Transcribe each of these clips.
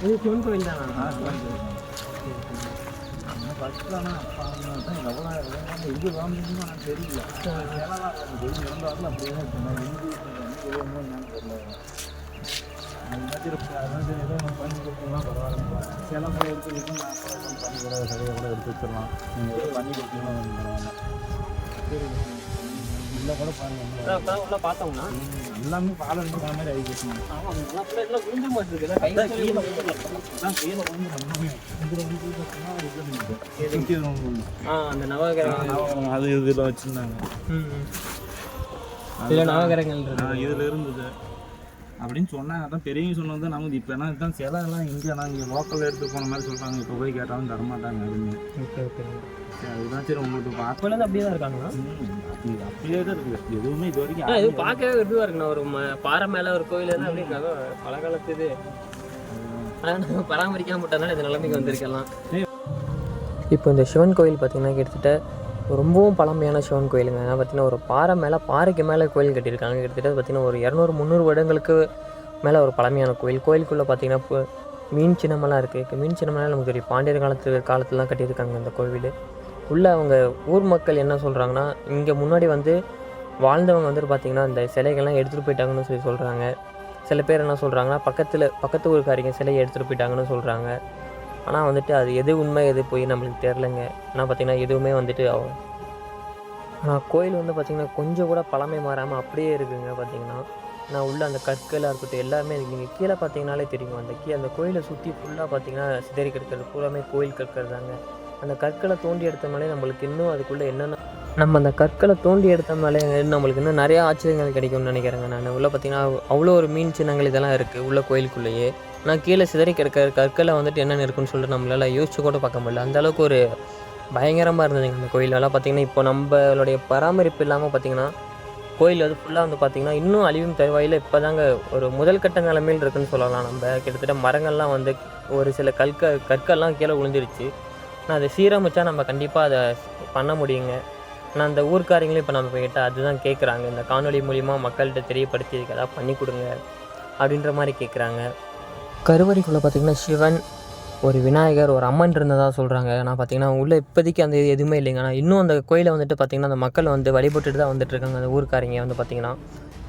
இது சிவன் கோயில் தானா? ஃபஸ்ட்டு ஆனால் அப்பா தான் எவ்வளோ எங்கே வாங்கினு எனக்கு தெரியல. கோயில் இறந்தாலும் அப்படியே தான் சொன்னேன். எங்கே என்னன்னு தெரியல. அதான் ஏதோ நம்ம பண்ணி கொடுத்தோம்னா பரவாயில்ல. சில முறை எடுத்துக்கிட்டு நான் அப்புறம் பண்ணி கூட சரியாக கூட எடுத்து வச்சிடலாம். நீங்கள் எதுவும் பண்ணி கொடுத்தீங்கன்னா பரவாயில்ல. சரி இல்லை கூட பாருங்க. உள்ள பார்த்தோம்னா எல்லாமே பால் எடுத்து மாதிரி ஆகிடுச்சு. ஆமாம், எல்லாம் விழுந்து மாட்டிருக்கு. கீழே அந்த நவகிரகம் அது இதில் வச்சுருந்தாங்க. இதில் நவகிரகங்கள் இதில் இருந்தது அப்படின்னு சொன்னாங்க. அதான் பெரியவங்க சொன்னது நமக்கு இப்போ என்ன இதுதான் சிலை எல்லாம் இங்கே நான் இங்கே லோக்கலில் எடுத்து போன மாதிரி சொல்கிறாங்க. இப்போ போய் கேட்டாலும் தரமாட்டாங்க அப்படின்னு. Okay okay. சரி அதுதான் சரி உங்களுக்கு பார்க்கல அப்படியே தான் இருக்காங்களா? அப்படியே தான் இருக்குது. எதுவுமே இது வரைக்கும் இது பார்க்கவே இதுவாக இருக்குண்ணா. ஒரு பாறை மேலே ஒரு கோயில் தான் அப்படி இருக்காங்க. பல காலத்து இது ஆனால் பராமரிக்காம விட்டதுனால இந்த நிலைமைக்கு வந்திருக்கலாம். இப்போ இந்த சிவன் கோயில் பார்த்திங்கன்னா கிட்டத்தட்ட ரொம்பவும் பழமையான சிவன் கோயிலுங்க. ஏன்னா பார்த்திங்கன்னா ஒரு பாறைக்கு மேலே கோயில் கட்டியிருக்காங்க. கிட்டத்தட்ட பார்த்திங்கன்னா ஒரு 200-300 வருடங்களுக்கு மேலே ஒரு பழமையான கோயில். கோயிலுக்குள்ளே பார்த்திங்கன்னா இப்போ மீன் சின்னமெல்லாம் இருக்குது. மீன் சின்னமெல்லாம் நமக்கு தெரியும், பாண்டியர் காலத்துலாம் கட்டியிருக்காங்க இந்த கோவில். உள்ளே அவங்க ஊர் மக்கள் என்ன சொல்கிறாங்கன்னா, இங்கே முன்னாடி வந்து வாழ்ந்தவங்க வந்துட்டு பார்த்திங்கன்னா இந்த சிலைகள்லாம் எடுத்துகிட்டு போயிட்டாங்கன்னு சொல்கிறாங்க. சில பேர் என்ன சொல்கிறாங்கன்னா பக்கத்து ஊருக்காரிங்க சிலையை எடுத்துகிட்டு போயிட்டாங்கன்னு சொல்கிறாங்க. ஆனால் வந்துட்டு அது எது உண்மை எது போய் நம்மளுக்கு தெரிலங்க. ஆனால் பார்த்திங்கன்னா எதுவுமே வந்துட்டு ஆனால் கோயில் வந்து பார்த்திங்கன்னா கொஞ்சம் கூட பழமை மாறாமல் அப்படியே இருக்குதுங்க. பார்த்திங்கன்னா நான் உள்ள அந்த கற்களாக இருக்கட்டும் எல்லாமே நீங்கள் கீழே பார்த்தீங்கனாலே தெரியும். அந்த கோயிலை சுற்றி ஃபுல்லாக பார்த்திங்கன்னா சிதறி கிடக்கிறது பூராமே கோயில் கற்கள் தாங்க. அந்த கற்களை தோண்டி எடுத்தோம்னாலே நம்மளுக்கு இன்னும் அதுக்குள்ளே என்னென்ன நம்ம அந்த கற்களை தோண்டி எடுத்தோம்னாலே நம்மளுக்கு இன்னும் நிறையா ஆச்சரியங்கள் கிடைக்கும்னு நினைக்கிறேங்க. நான் உள்ளே பார்த்திங்கன்னா அவ்வளோ ஒரு மீன் சின்னங்கள் இதெல்லாம் இருக்குது உள்ள கோயிலுக்குள்ளேயே. ஆனால் கீழே சிதறி கிடக்கிற கற்களை வந்துட்டு என்னென்ன இருக்குன்னு சொல்லிட்டு நம்மளால் யோசிச்சு கூட பார்க்க முடியல. அந்தளவுக்கு ஒரு பயங்கரமாக இருந்ததுங்க அந்த கோயிலெல்லாம். பார்த்திங்கன்னா இப்போ நம்மளுடைய பராமரிப்பு இல்லாமல் பார்த்திங்கன்னா கோயில் வந்து ஃபுல்லாக வந்து பார்த்திங்கன்னா இன்னும் அழிவும் தருவாயில் இப்போ தாங்க ஒரு முதல் கட்ட நிலைமையில் இருக்குதுன்னு சொல்லலாம். நம்ம கிட்டத்தட்ட மரங்கள்லாம் வந்து ஒரு சில கற்கள்லாம் கீழே விழுந்துருச்சு. ஆனால் அதை சீரமைச்சா நம்ம கண்டிப்பாக அதை பண்ண முடியுங்க. ஆனால் அந்த ஊர்க்காரங்களும் இப்போ நம்ம கிட்ட அதுதான் கேட்குறாங்க. இந்த காணொலி மூலிமா மக்கள்கிட்ட தெரியப்படுத்தி எதாவது பண்ணி கொடுங்க அப்படின்ற மாதிரி கேட்குறாங்க. கருவறைக்குள்ளே பார்த்திங்கன்னா சிவன், ஒரு விநாயகர், ஒரு அம்மன் இருந்ததாக சொல்கிறாங்க. ஆனால் பார்த்திங்கன்னா உள்ளே இப்போதைக்கு அந்த எதுவுமே இல்லைங்க. ஆனால் இன்னும் அந்த கோயிலை வந்துட்டு பார்த்திங்கன்னா அந்த மக்கள் வந்து வழிபட்டுட்டு தான் வந்துட்டுருக்காங்க. அந்த ஊருக்காரங்க வந்து பார்த்திங்கன்னா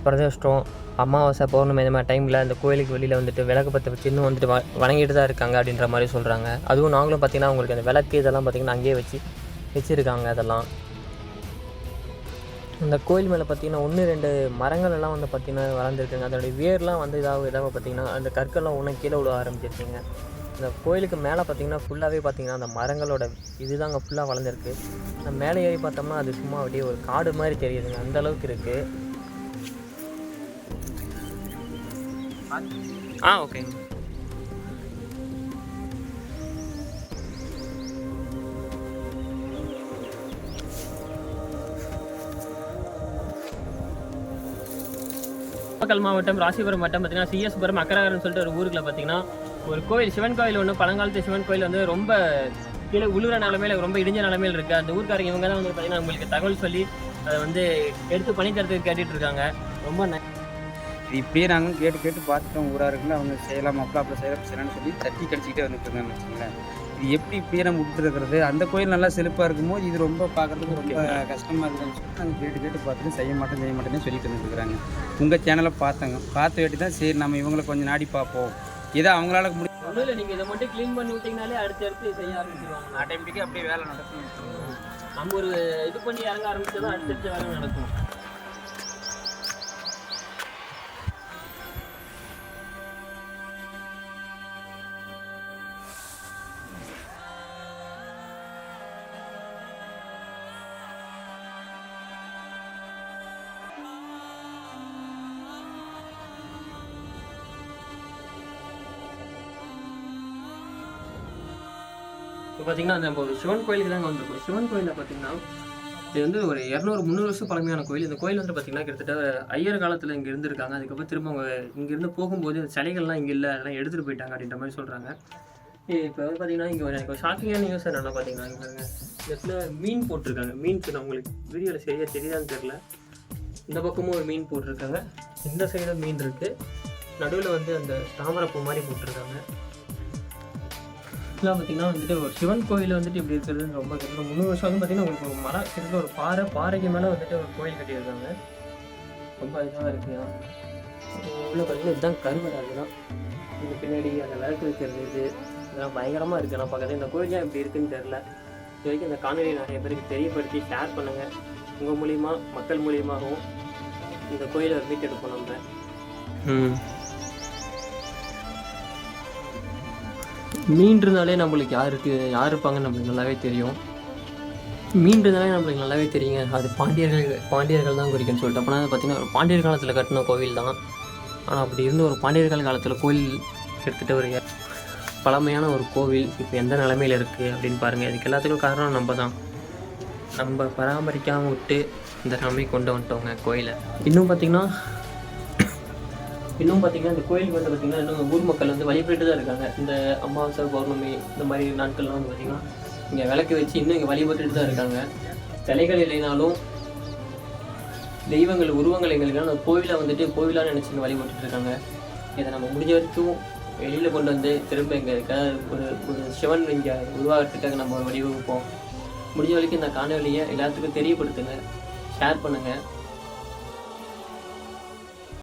பிரதோஷம், அமாவாசை, பௌர்ணமி இந்த மாதிரி டைமில் அந்த கோயிலுக்கு வெளியில் வந்துட்டு விளக்கு பற்ற வச்சு இன்னும் வந்துட்டு வணங்கிட்டு தான் இருக்காங்க அப்படின்ற மாதிரி சொல்கிறாங்க. அதுவும் நாங்களும் பார்த்திங்கன்னா உங்களுக்கு அந்த விளக்கு இதெல்லாம் பார்த்திங்கன்னா அங்கேயே வச்சுருக்காங்க. அதெல்லாம் அந்த கோயில் மேலே பார்த்திங்கன்னா 1-2 மரங்கள் எல்லாம் வந்து பார்த்திங்கன்னா வளர்ந்துருக்குங்க. அதோடைய வேர்லாம் வந்து இதாக பார்த்திங்கன்னா அந்த கற்கள்லாம் ஒன்றும் கீழே விட ஆரம்பிச்சிருக்குங்க. இந்த கோயிலுக்கு மேலே பார்த்திங்கன்னா ஃபுல்லாகவே பார்த்திங்கன்னா அந்த மரங்களோட இதுதாங்க ஃபுல்லாக வளர்ந்துருக்கு. அந்த மேலே ஏறி பார்த்தோம்னா அது சும்மா அப்படியே ஒரு காடு மாதிரி தெரியுதுங்க. அந்தளவுக்கு இருக்குது. ஓகேங்க. நாமக்கல் மாவட்டம் ராசிபுரம் வட்டம் பார்த்திங்கன்னா சிஎஸ்புரம் அக்கரகரன்னு சொல்லிட்டு ஒரு ஊருக்குள்ள பார்த்திங்கன்னா ஒரு கோயில், சிவன் கோயில் ஒன்று, பழங்காலத்து சிவன் கோயில் வந்து ரொம்ப கீழே உழுற நிலமையில் ரொம்ப இடிஞ்ச நிலமையில் இருக்குது. அந்த ஊருக்காரங்க இவங்க தான் வந்து பார்த்திங்கன்னா உங்களுக்கு தகவல் சொல்லி அதை வந்து எடுத்து பண்ணி தரத்துக்கு கேட்டுட்டு இருக்காங்க. ரொம்ப இது இப்படியே நாங்கள் கேட்டு பார்த்துட்டோம். ஊராக இருக்குன்னு அவங்க செய்யலாம், அப்படி செய்யலாம்னு சொல்லி தட்டி கடிச்சிக்கிட்டே வந்துட்டு இருக்காங்கன்னு வச்சுங்களேன். இது எப்படி இப்படியே நம்ம விட்டுருக்கிறது? அந்த கோயில் நல்லா செழிப்பாக இருக்கும்போது இது ரொம்ப பார்க்குறதுக்கு ரொம்ப கஷ்டமாக இருக்குதுன்னு சொல்லிட்டு நாங்கள் கேட்டு பார்த்துட்டு செய்ய மாட்டேன்னு சொல்லிட்டு வந்துருக்குறாங்க. உங்கள் சேனலை பார்த்த வேட்டி தான் சரி நம்ம இவங்களை கொஞ்சம் நாடி பார்ப்போம். இதை அவங்களால முடியும். ஒன்றும் இல்லை, நீங்கள் இதை மட்டும் க்ளீன் பண்ணி விட்டிங்கனாலே அடுத்தடுத்து செய்ய ஆரம்பிச்சிருவாங்க. ஆட்டோமேட்டிக்காக அப்படியே வேலை நடக்கும். நம்ம ஒரு இது பண்ணி இறங்க ஆரம்பிச்சதான் அடுத்தடுத்து வேலை நடக்கும். இப்போ பார்த்தீங்கன்னா நம்ம ஒரு சிவன் கோயிலுக்கு தாங்க வந்திருக்கோம். சிவன் கோயிலில் பார்த்தீங்கன்னா இது வந்து ஒரு 200-300 வருஷம் பழமையான கோயில். இந்த கோயில் வந்து பார்த்திங்கன்னா கிட்டத்தட்ட ஐயர் காலத்தில் இங்கே இருந்திருக்காங்க. அதுக்கப்புறம் திரும்ப அவங்க இங்கேருந்து போகும்போது இந்த சிலைகள்லாம் இங்கே இல்லை, அதெல்லாம் எடுத்துகிட்டு போயிட்டாங்க அப்படின்ற மாதிரி சொல்கிறாங்க. இப்போ வந்து பார்த்திங்கன்னா இங்கே எனக்கு ஒரு ஷாக்கிங்கான நியூஸ் என்னென்னா பார்த்தீங்கன்னா இங்கே பாருங்க, இந்த இடத்துல மீன் போட்டிருக்காங்க. மீன் நான் உங்களுக்கு வீடியோவில் சரியாக தெரியாதுன்னு தெரில. இந்த பக்கமும் ஒரு மீன் போட்டிருக்காங்க, இந்த சைடும் மீன் இருக்குது. நடுவில் வந்து அந்த தாமரைப்பூ மாதிரி போட்டிருக்காங்க. இதெல்லாம் பார்த்திங்கன்னா வந்துட்டு ஒரு சிவன் கோயில் வந்துட்டு இப்படி இருக்கிறதுன்னு ரொம்ப கிட்டத்தட்ட 300 வருஷம் வந்து பார்த்திங்கன்னா உங்களுக்கு ஒரு மரம் கிட்டத்தட்ட ஒரு பாறைக்கு மேலே வந்துட்டு ஒரு கோயில் கட்டியிருக்காங்க. ரொம்ப இதாக இருக்குது. உள்ள பார்த்திங்கன்னா இதுதான் கருவறை. அதுதான் இது பின்னாடி அந்த விளக்கு வைக்கிறது இதெல்லாம் பயங்கரமாக இருக்குது. நான் பார்க்குறது இந்த கோயில் எப்படி இருக்குதுன்னு தெரில. இது வரைக்கும் இந்த காணொலியை நிறைய பேருக்கு தெரியப்படுத்தி ஷேர் பண்ணுங்கள். உங்கள் மூலிமா மக்கள் மூலியமாகவும் இந்த கோயிலை மீட்டெடுப்போம் நம்ம. மீன்றதுனாலே நம்மளுக்கு யார் இருப்பாங்கன்னு நம்மளுக்கு நல்லாவே தெரியும். மீன்றதுனாலே நம்மளுக்கு நல்லாவே தெரியுங்க. அது பாண்டியர்கள் தான் குறிக்குன்னு சொல்லிட்டு. அப்போனா பார்த்திங்கன்னா ஒரு பாண்டியர் காலத்தில் கட்டின கோவில் தான். ஆனால் அப்படி இருந்து ஒரு பாண்டியர்கள் காலத்தில் கோவில் எடுத்துகிட்டு ஒரு பழமையான ஒரு கோவில் இப்போ எந்த நிலைமையில் இருக்குது அப்படின்னு பாருங்கள். இதுக்கு எல்லாத்துக்கும் காரணம் நம்ம பராமரிக்காமல் விட்டு இந்த நிலைமை கொண்டு வந்துட்டோங்க கோயிலை. இன்னும் பார்த்திங்கன்னா இந்த கோயிலுக்கு வந்து பார்த்திங்கன்னா இன்னும் ஊர் மக்கள் வந்து வழிபட்டு தான் இருக்காங்க. இந்த அமாவாசை பௌர்ணமி இந்த மாதிரி நாட்கள்லாம் வந்து பார்த்திங்கன்னா இங்கே விளக்கு வச்சு இன்னும் இங்கே வழிபட்டுட்டு தான் இருக்காங்க. சிலைகள் இல்லைனாலும் தெய்வங்கள் உருவங்கள் எங்களுக்கு அந்த கோவிலை வந்துட்டு கோவிலாக நினச்சி இங்கே வழிபட்டுட்டு இருக்காங்க. இதை நம்ம முடிஞ்ச வரைக்கும் வெளியில் கொண்டு வந்து திரும்ப எங்கள் ஒரு சிவன் இங்கே உருவாகிறதுக்காக நம்ம வடிவமைப்போம். முடிஞ்ச வரைக்கும் இந்த காணொலியை எல்லாத்துக்கும் தெரியப்படுத்துங்க, ஷேர் பண்ணுங்கள்.